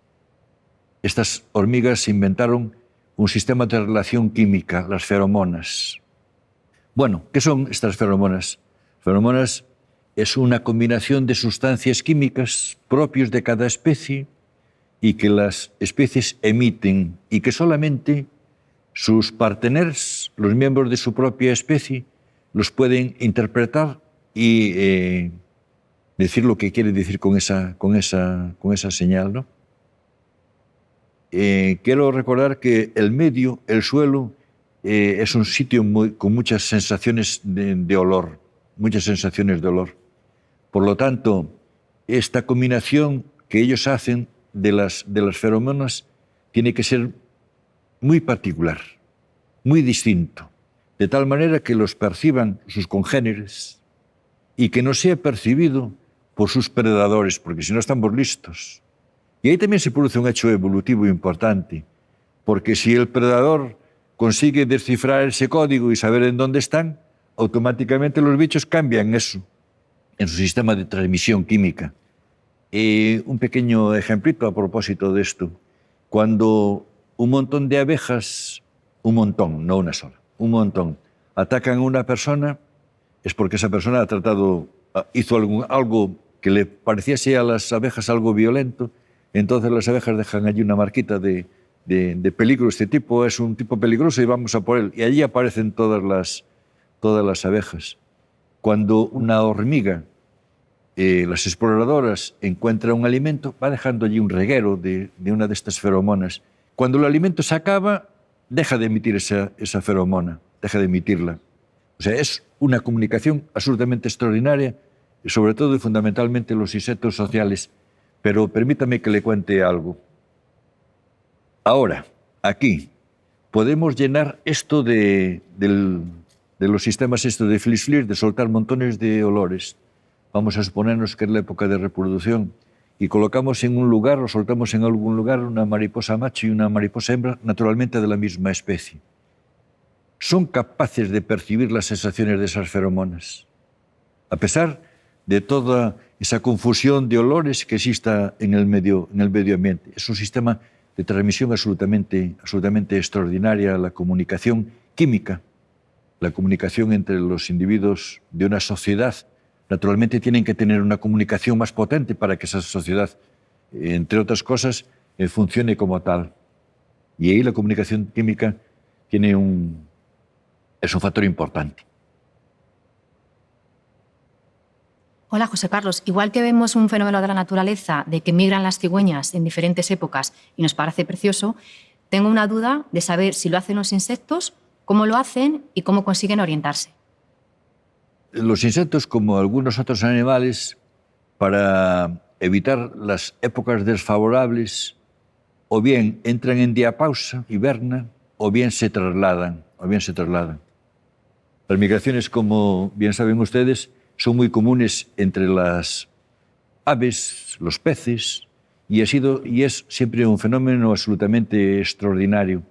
Estas hormigas inventaron un sistema de relación química, las feromonas. Bueno, ¿qué son estas feromonas? Feromonas es una combinación de sustancias químicas propias de cada especie y que las especies emiten y que solamente sus partenaires, los miembros de su propia especie, los pueden interpretar y decir lo que quiere decir con esa señal, ¿no? Quiero recordar que el medio, el suelo, es un sitio con muchas sensaciones de olor, Por lo tanto, esta combinación que ellos hacen de las feromonas tiene que ser muy particular, muy distinto, de tal manera que los perciban sus congéneres y que no sea percibido por sus predadores, porque si no estamos listos. Y ahí también se produce un hecho evolutivo importante, porque si el predador consigue descifrar ese código y saber en dónde están, automáticamente los bichos cambian eso en su sistema de transmisión química. Un pequeño ejemplito a propósito de esto. Cuando un montón de abejas, un montón, no una sola, un montón, atacan a una persona, es porque esa persona hizo algo que le pareciese a las abejas algo violento. Entonces las abejas dejan allí una marquita de peligro. Este tipo es un tipo peligroso y vamos a por él. Y allí aparecen todas las abejas. Cuando una hormiga, las exploradoras, encuentra un alimento, va dejando allí un reguero de una de estas feromonas. Cuando el alimento se acaba, deja de emitir esa feromona, deja de emitirla. O sea, es una comunicación absolutamente extraordinaria, sobre todo y fundamentalmente los insectos sociales. Pero permítame que le cuente algo. Ahora, aquí, podemos llenar esto de los sistemas de flis-flir, de soltar montones de olores. Vamos a suponernos que es la época de reproducción y colocamos en un lugar o soltamos en algún lugar una mariposa macho y una mariposa hembra, naturalmente de la misma especie. son capaces de percibir las sensaciones de esas feromonas, a pesar de toda esa confusión de olores que exista en el medio ambiente. Es un sistema de transmisión absolutamente extraordinaria, la comunicación química, la comunicación entre los individuos de una sociedad. Naturalmente tienen que tener una comunicación más potente para que esa sociedad, entre otras cosas, funcione como tal. Y ahí la comunicación química es un factor importante. Hola, José Carlos. Igual que vemos un fenómeno de la naturaleza de que migran las cigüeñas en diferentes épocas y nos parece precioso, tengo una duda de saber si lo hacen los insectos, cómo lo hacen y cómo consiguen orientarse. Los insectos, como algunos otros animales, para evitar las épocas desfavorables, o bien entran en diapausa, hibernan, o bien se trasladan. Las migraciones, como bien saben ustedes, son muy comunes entre las aves, los peces, y es siempre un fenómeno absolutamente extraordinario.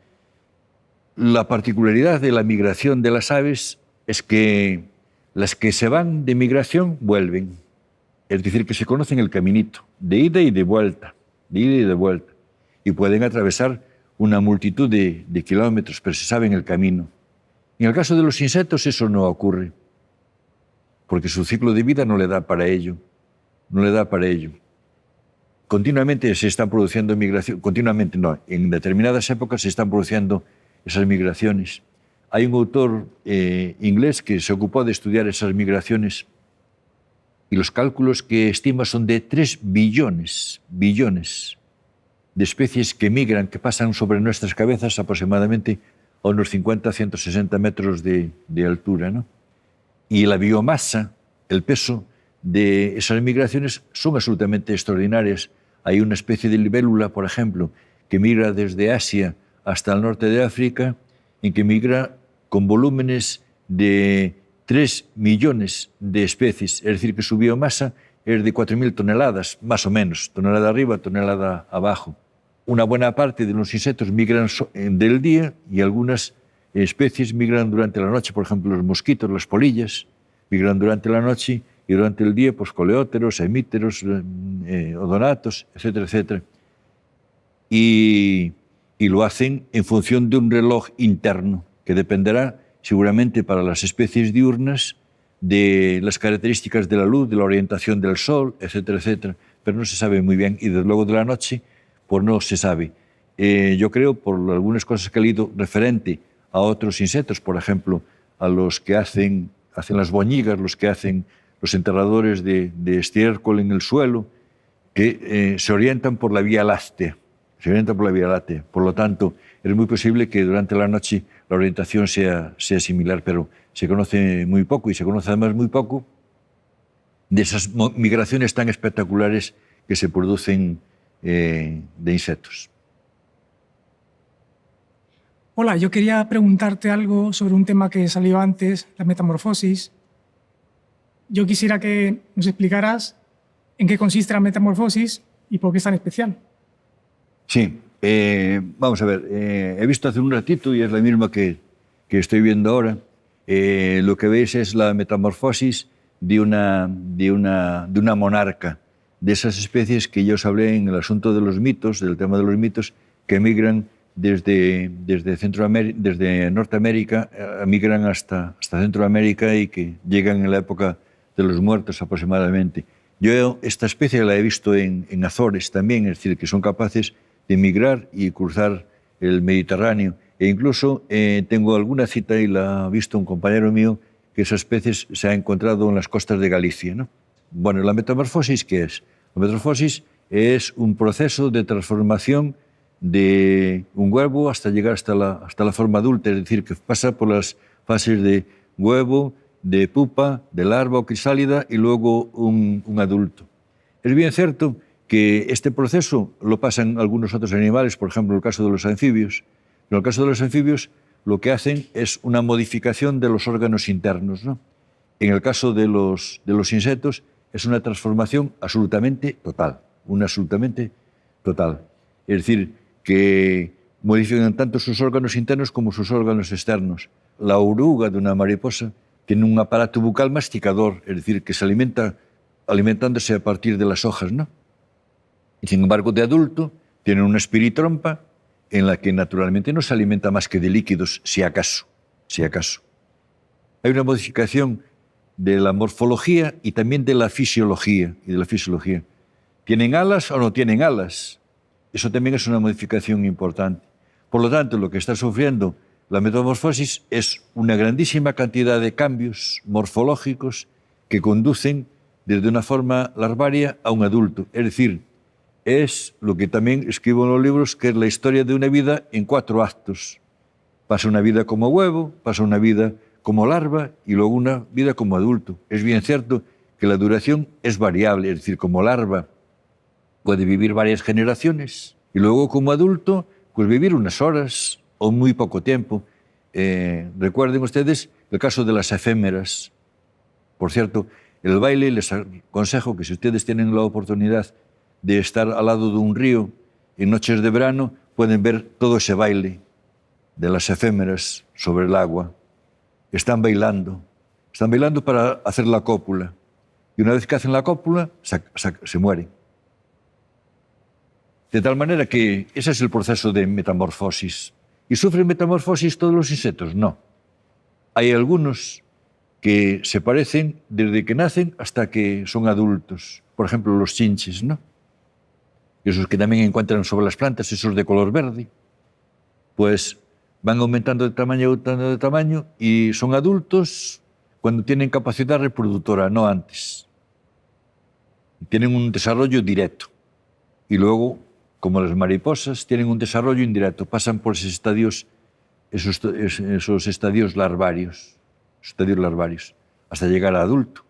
La particularidad de la migración de las aves es que las que se van de migración vuelven. Es decir, que se conocen el caminito, de ida y de vuelta, y pueden atravesar una multitud de kilómetros, pero se saben el camino. En el caso de los insectos eso no ocurre, porque su ciclo de vida no le da para ello. Continuamente se están produciendo migraciones, continuamente no, en determinadas épocas se están produciendo esas migraciones. Hay un autor inglés que se ocupó de estudiar esas migraciones y los cálculos que estima son de 3 billones de especies que migran, que pasan sobre nuestras cabezas aproximadamente a unos 50-160 metros de altura, ¿no? Y la biomasa, el peso de esas migraciones son absolutamente extraordinarias. Hay una especie de libélula, por ejemplo, que migra desde Asia hasta el norte de África, en que migra con volúmenes de 3 millones de especies, es decir, que su biomasa es de 4.000 toneladas, más o menos, tonelada arriba, tonelada abajo. Una buena parte de los insectos migran del día y algunas especies migran durante la noche, por ejemplo, los mosquitos, las polillas, migran durante la noche y durante el día, pues coleópteros, hemípteros, odonatos, etcétera, etcétera. Y lo hacen en función de un reloj interno que dependerá seguramente para las especies diurnas de las características de la luz, de la orientación del sol, etcétera, etcétera. Pero no se sabe muy bien y desde luego de la noche pues no se sabe. Yo creo, por algunas cosas que he leído referente a otros insectos, por ejemplo, a los que hacen las boñigas, los que hacen los enterradores de estiércol en el suelo, que se orientan por la Vía Láctea. Por lo tanto, es muy posible que durante la noche la orientación sea similar, pero se conoce muy poco y se conoce además muy poco de esas migraciones tan espectaculares que se producen de insectos. Hola, yo quería preguntarte algo sobre un tema que salió antes, la metamorfosis. Yo quisiera que nos explicaras en qué consiste la metamorfosis y por qué es tan especial. Sí, vamos a ver, he visto hace un ratito y es la misma que estoy viendo ahora. Lo que veis es la metamorfosis de una monarca, de esas especies que yo os hablé en el asunto de los mitos, del tema de los mitos, que migran desde Norteamérica, migran hasta Centroamérica y que llegan en la época de los muertos aproximadamente. Yo esta especie la he visto en Azores también, es decir, que son capaces de migrar y cruzar el Mediterráneo. E incluso tengo alguna cita, y la ha visto un compañero mío, que esa especie se ha encontrado en las costas de Galicia, ¿no? Bueno, ¿la metamorfosis qué es? La metamorfosis es un proceso de transformación de un huevo hasta llegar hasta la forma adulta, es decir, que pasa por las fases de huevo, de pupa, de larva o crisálida y luego un adulto. Es bien cierto que este proceso lo pasan algunos otros animales, por ejemplo, en el caso de los anfibios. En el caso de los anfibios lo que hacen es una modificación de los órganos internos, ¿no? En el caso de los insectos es una transformación absolutamente total, Es decir, que modifican tanto sus órganos internos como sus órganos externos. La oruga de una mariposa tiene un aparato bucal masticador, es decir, que se alimenta alimentándose a partir de las hojas, ¿no? Y sin embargo, de adulto, tiene una espiritrompa en la que naturalmente no se alimenta más que de líquidos, si acaso. Hay una modificación de la morfología y también de la fisiología. ¿Tienen alas o no tienen alas? Eso también es una modificación importante. Por lo tanto, lo que está sufriendo la metamorfosis es una grandísima cantidad de cambios morfológicos que conducen desde una forma larvaria a un adulto. Es decir, es lo que también escribo en los libros, que es la historia de una vida en 4 actos. Pasa una vida como huevo, pasa una vida como larva y luego una vida como adulto. Es bien cierto que la duración es variable, es decir, como larva puede vivir varias generaciones y luego como adulto pues vivir unas horas o muy poco tiempo. Recuerden ustedes el caso de las efémeras. Por cierto, el baile, les aconsejo que si ustedes tienen la oportunidad de estar al lado de un río en noches de verano, pueden ver todo ese baile de las efémeras sobre el agua. Están bailando para hacer la cópula. Y una vez que hacen la cópula, se mueren. De tal manera que ese es el proceso de metamorfosis. ¿Y sufren metamorfosis todos los insectos? No. Hay algunos que se parecen desde que nacen hasta que son adultos. Por ejemplo, los chinches, ¿no? Esos que también encuentran sobre las plantas, esos de color verde, pues van aumentando de tamaño y son adultos cuando tienen capacidad reproductora, no antes. Tienen un desarrollo directo. Y luego, como las mariposas, tienen un desarrollo indirecto, pasan por esos estadios larvarios, hasta llegar a adulto.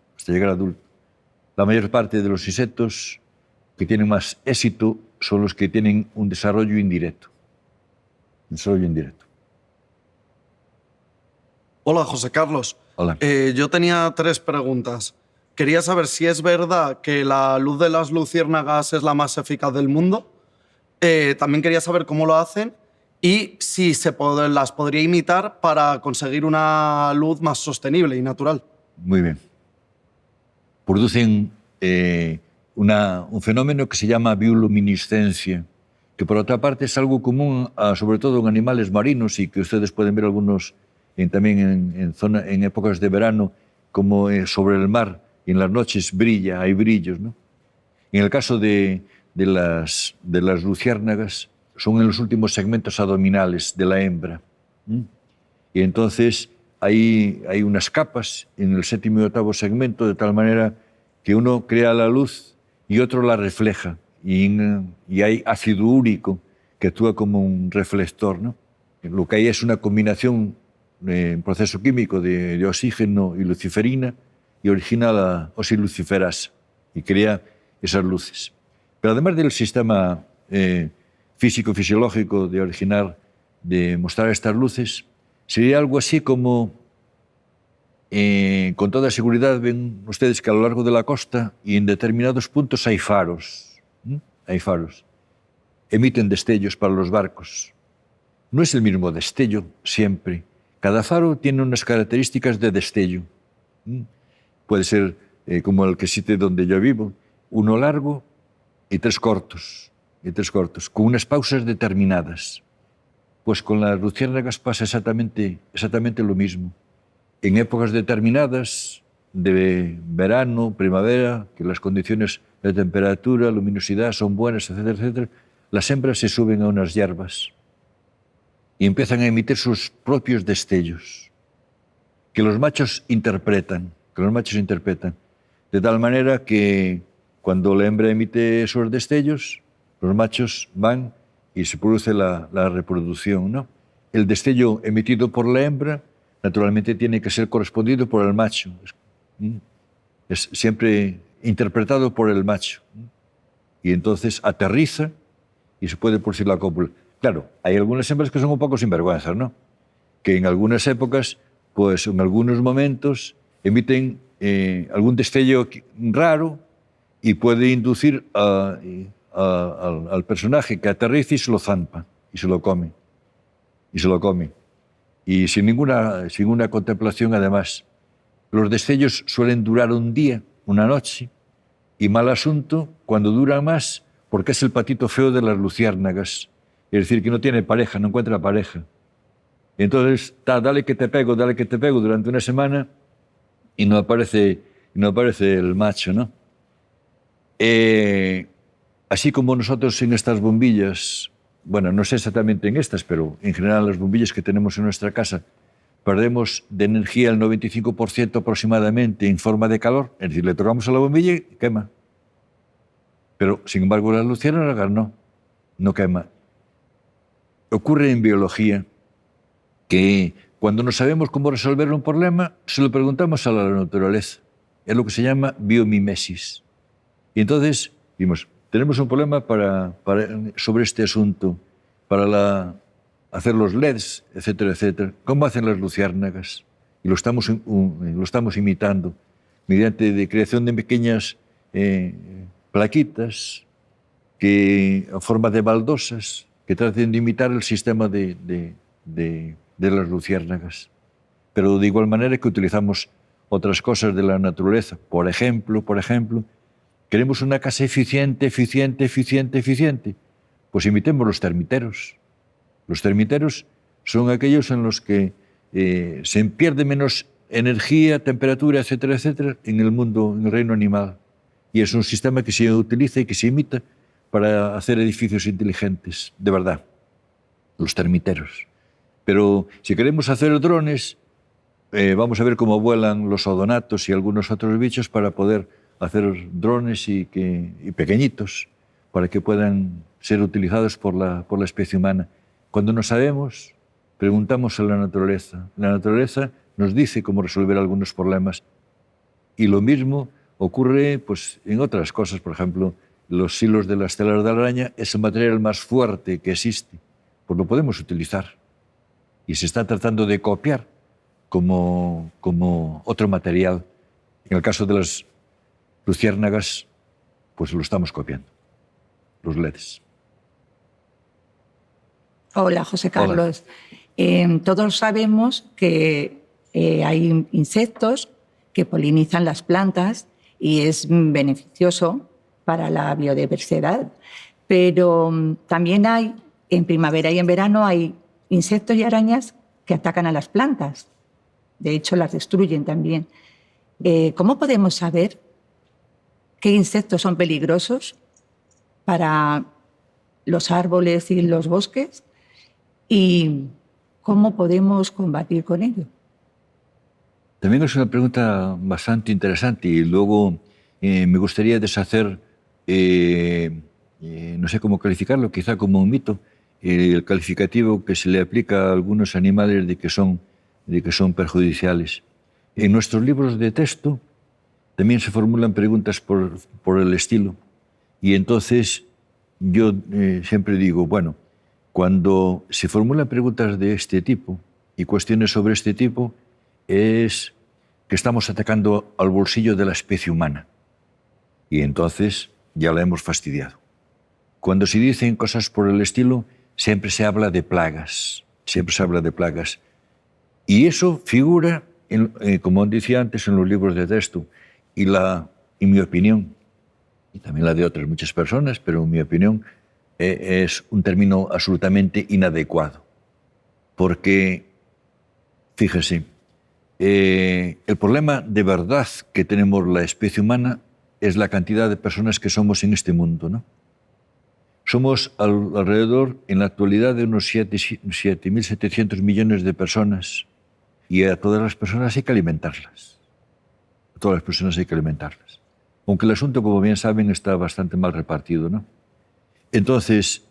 La mayor parte de los insectos que tienen más éxito son los que tienen un desarrollo indirecto. Hola, José Carlos. Hola. Yo tenía 3 preguntas. Quería saber si es verdad que la luz de las luciérnagas es la más eficaz del mundo. También quería saber cómo lo hacen y si las podría imitar para conseguir una luz más sostenible y natural. Muy bien. Producen un fenómeno que se llama bioluminiscencia, que por otra parte es algo común, sobre todo en animales marinos, y que ustedes pueden ver algunos también en épocas de verano, como sobre el mar, y en las noches hay brillos, ¿no? En el caso de las luciérnagas, son en los últimos segmentos abdominales de la hembra. Y entonces hay unas capas en el 7º y 8º segmento, de tal manera que uno crea la luz y otro la refleja. Y hay ácido úrico que actúa como un reflector, ¿no? Lo que hay es una combinación, un proceso químico de oxígeno y luciferina, y origina la oxiluciferasa y crea esas luces. Pero además del sistema físico-fisiológico de mostrar estas luces, sería algo así como, con toda seguridad ven ustedes que a lo largo de la costa y en determinados puntos hay faros. Emiten destellos para los barcos. No es el mismo destello siempre. Cada faro tiene unas características de destello. Puede ser como el que existe donde yo vivo, uno largo y 3 cortos, con unas pausas determinadas. Pues con las luciérnagas pasa exactamente lo mismo. En épocas determinadas, de verano, primavera, que las condiciones de temperatura, luminosidad son buenas, etcétera, etcétera, las hembras se suben a unas hierbas y empiezan a emitir sus propios destellos, que los machos interpretan, de tal manera que cuando la hembra emite esos destellos, los machos van y se produce la reproducción, ¿no? El destello emitido por la hembra, naturalmente, tiene que ser correspondido por el macho. Es siempre interpretado por el macho. Y entonces aterriza y se puede producir la cópula. Claro, hay algunas hembras que son un poco sinvergüenzas, ¿no? Que en algunas épocas, pues en algunos momentos, emiten algún destello raro y puede inducir al personaje que aterriza y se lo zampa. y se lo come. Y se lo come. Y sin ninguna contemplación, además. Los destellos suelen durar un día, una noche, y mal asunto cuando duran más, porque es el patito feo de las luciérnagas. Es decir, que no tiene pareja, no encuentra pareja. Entonces, dale que te pego durante una semana y no aparece el macho, ¿no? Así como nosotros en estas bombillas, bueno, no sé exactamente en estas, pero en general las bombillas que tenemos en nuestra casa, perdemos de energía el 95% aproximadamente en forma de calor, es decir, le tocamos a la bombilla y quema. Pero, sin embargo, las luciérnagas no quema. Ocurre en biología que cuando no sabemos cómo resolver un problema, se lo preguntamos a la naturaleza. Es lo que se llama biomimesis. Y entonces, vimos, tenemos un problema sobre este asunto, para hacer los LEDs, etcétera, etcétera. ¿Cómo hacen las luciérnagas? Y lo estamos imitando mediante la creación de pequeñas plaquitas en forma de baldosas que traten de imitar el sistema de las luciérnagas. Pero de igual manera que utilizamos otras cosas de la naturaleza. Por ejemplo, queremos una casa eficiente. Pues imitemos los termiteros. Los termiteros son aquellos en los que se pierde menos energía, temperatura, etcétera, etcétera, en el reino animal. Y es un sistema que se utiliza y que se imita para hacer edificios inteligentes, de verdad, los termiteros. Pero si queremos hacer drones, vamos a ver cómo vuelan los odonatos y algunos otros bichos para poder hacer drones y pequeñitos, para que puedan ser utilizados por la especie humana. Cuando no sabemos, preguntamos a la naturaleza. La naturaleza nos dice cómo resolver algunos problemas. Y lo mismo ocurre pues, en otras cosas. Por ejemplo, los hilos de las telas de araña es el material más fuerte que existe. Pues lo podemos utilizar. Y se está tratando de copiar como otro material. En el caso de las luciérnagas, pues lo estamos copiando. Los LEDs. Hola, José Carlos. Todos sabemos que hay insectos que polinizan las plantas y es beneficioso para la biodiversidad. Pero también hay, en primavera y en verano, hay insectos y arañas que atacan a las plantas. De hecho, las destruyen también. ¿Cómo podemos saber qué insectos son peligrosos para los árboles y los bosques? ¿Y cómo podemos combatir con ello? También es una pregunta bastante interesante y luego me gustaría deshacer, no sé cómo calificarlo, quizá como un mito, el calificativo que se le aplica a algunos animales de que son perjudiciales. En nuestros libros de texto también se formulan preguntas por el estilo y entonces yo siempre digo, bueno, cuando se formulan preguntas de este tipo y cuestiones sobre este tipo, es que estamos atacando al bolsillo de la especie humana. Y entonces ya la hemos fastidiado. Cuando se dicen cosas por el estilo, siempre se habla de plagas. Siempre se habla de plagas. Y eso figura, como decía antes, en los libros de texto. Y en mi opinión, y también la de otras muchas personas, pero en mi opinión, es un término absolutamente inadecuado. Porque, fíjese, el problema de verdad que tenemos la especie humana es la cantidad de personas que somos en este mundo, ¿no? Somos alrededor, en la actualidad, de unos 7.700 millones de personas. Y a todas las personas hay que alimentarlas. A todas las personas hay que alimentarlas. Aunque el asunto, como bien saben, está bastante mal repartido, ¿no? Entonces,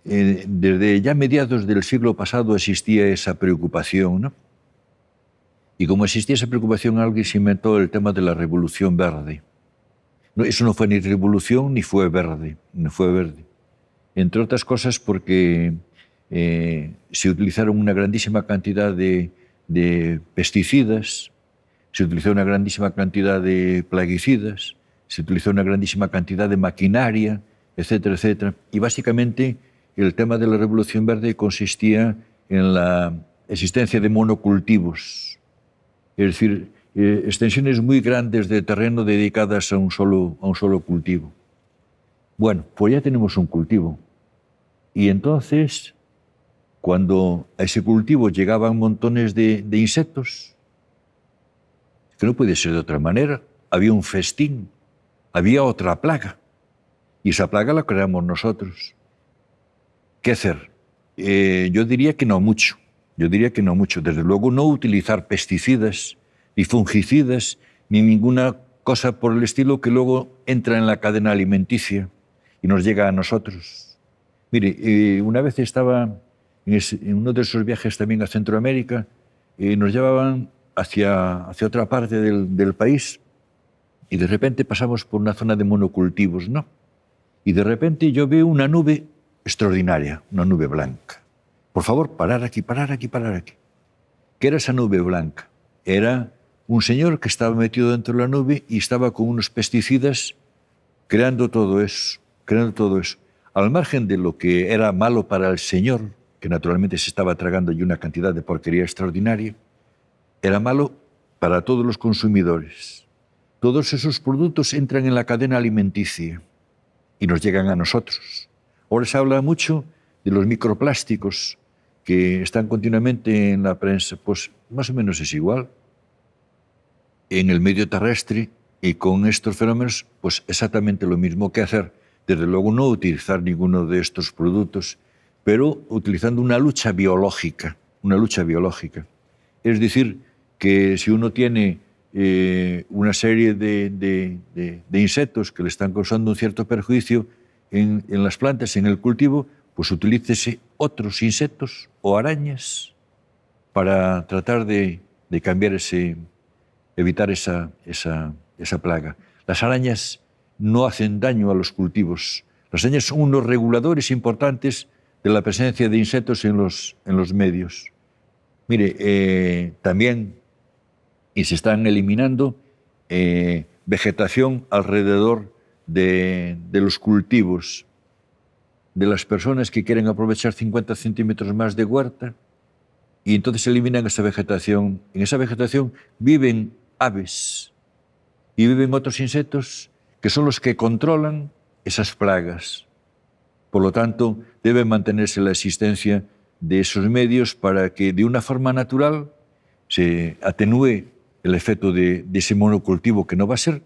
desde ya mediados del siglo pasado existía esa preocupación, ¿no? Y como existía esa preocupación, alguien se inventó el tema de la revolución verde. No, eso no fue ni revolución ni fue verde, no fue verde. Entre otras cosas porque se utilizaron una grandísima cantidad de pesticidas, se utilizó una grandísima cantidad de plaguicidas, se utilizó una grandísima cantidad de maquinaria, etcétera, etcétera. Y básicamente el tema de la Revolución Verde consistía en la existencia de monocultivos, es decir, extensiones muy grandes de terreno dedicadas a un solo cultivo. Bueno, pues ya tenemos un cultivo. Y entonces, cuando a ese cultivo llegaban montones de insectos, que no puede ser de otra manera, había un festín, había otra plaga. Y esa plaga la creamos nosotros. ¿Qué hacer? Yo diría que no mucho. Desde luego no utilizar pesticidas, ni fungicidas, ni ninguna cosa por el estilo que luego entra en la cadena alimenticia y nos llega a nosotros. Mire, una vez estaba en uno de esos viajes también a Centroamérica, nos llevaban hacia otra parte del país y de repente pasamos por una zona de monocultivos, ¿no? Y de repente yo veo una nube extraordinaria, una nube blanca. Por favor, parar aquí. ¿Qué era esa nube blanca? Era un señor que estaba metido dentro de la nube y estaba con unos pesticidas creando todo eso. Al margen de lo que era malo para el señor, que naturalmente se estaba tragando ya una cantidad de porquería extraordinaria, era malo para todos los consumidores. Todos esos productos entran en la cadena alimenticia y nos llegan a nosotros. Ahora se habla mucho de los microplásticos que están continuamente en la prensa. Pues más o menos es igual. En el medio terrestre y con estos fenómenos, pues exactamente lo mismo que hacer. Desde luego no utilizar ninguno de estos productos, pero utilizando una lucha biológica. Es decir, que si uno tiene una serie de insectos que le están causando un cierto perjuicio en las plantas, en el cultivo, pues utilícese otros insectos o arañas para tratar de cambiar evitar esa plaga. Las arañas no hacen daño a los cultivos. Las arañas son unos reguladores importantes de la presencia de insectos en los medios. Mire, también y se están eliminando vegetación alrededor de los cultivos, de las personas que quieren aprovechar 50 centímetros más de huerta y entonces eliminan esa vegetación. En esa vegetación viven aves y viven otros insectos que son los que controlan esas plagas. Por lo tanto, debe mantenerse la existencia de esos medios para que de una forma natural se atenúe el efecto de ese monocultivo, que no va a ser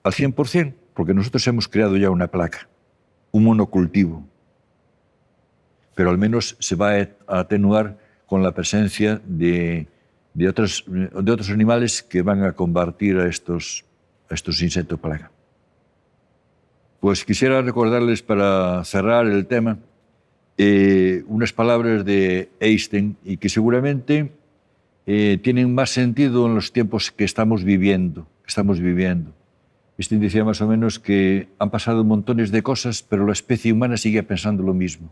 al 100%, porque nosotros hemos creado ya una plaga, un monocultivo. Pero al menos se va a atenuar con la presencia de otros animales que van a combatir a estos insectos plaga. Pues quisiera recordarles, para cerrar el tema, unas palabras de Einstein y que seguramente tienen más sentido en los tiempos que estamos viviendo. Einstein decía más o menos que han pasado montones de cosas, pero la especie humana sigue pensando lo mismo.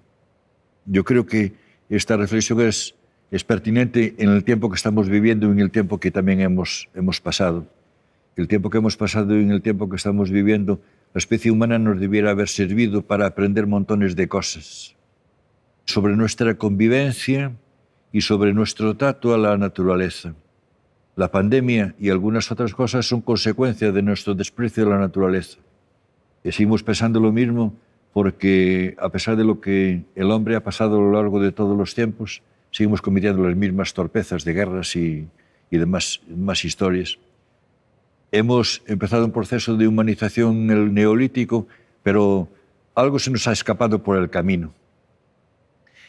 Yo creo que esta reflexión es pertinente en el tiempo que estamos viviendo y en el tiempo que también hemos pasado. El tiempo que hemos pasado y en el tiempo que estamos viviendo, la especie humana nos debiera haber servido para aprender montones de cosas sobre nuestra convivencia y sobre nuestro trato a la naturaleza. La pandemia y algunas otras cosas son consecuencia de nuestro desprecio a la naturaleza. Y seguimos pensando lo mismo porque, a pesar de lo que el hombre ha pasado a lo largo de todos los tiempos, seguimos cometiendo las mismas torpezas de guerras y demás historias. Hemos empezado un proceso de humanización en el Neolítico, pero algo se nos ha escapado por el camino.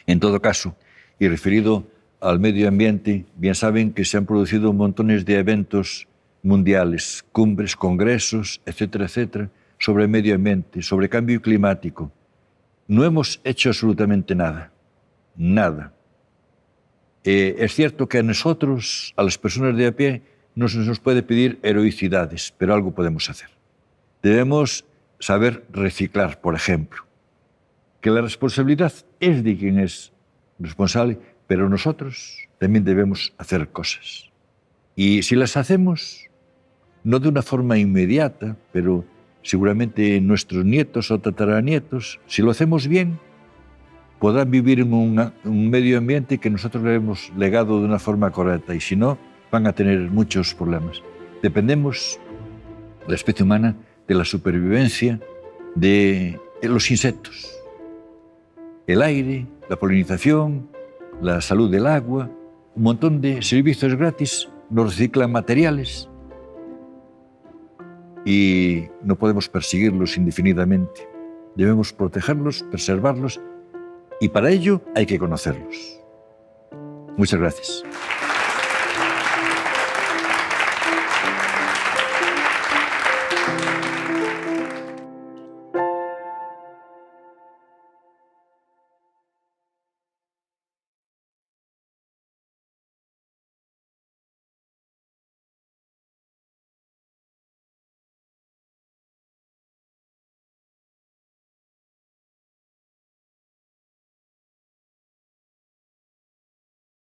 En todo caso, y referido al medio ambiente, bien saben que se han producido montones de eventos mundiales, cumbres, congresos, etcétera, etcétera, sobre medio ambiente, sobre cambio climático. No hemos hecho absolutamente nada. Es cierto que a nosotros, a las personas de a pie, no se nos puede pedir heroicidades, pero algo podemos hacer. Debemos saber reciclar, por ejemplo. Que la responsabilidad es de quien es responsable, pero nosotros también debemos hacer cosas. Y si las hacemos, no de una forma inmediata, pero seguramente nuestros nietos o tataranietos, si lo hacemos bien, podrán vivir en un medio ambiente que nosotros le hemos legado de una forma correcta, y si no, van a tener muchos problemas. Dependemos, la especie humana, de la supervivencia de los insectos. El aire, la polinización, la salud del agua, un montón de servicios gratis, nos reciclan materiales y no podemos perseguirlos indefinidamente. Debemos protegerlos, preservarlos, y para ello hay que conocerlos. Muchas gracias.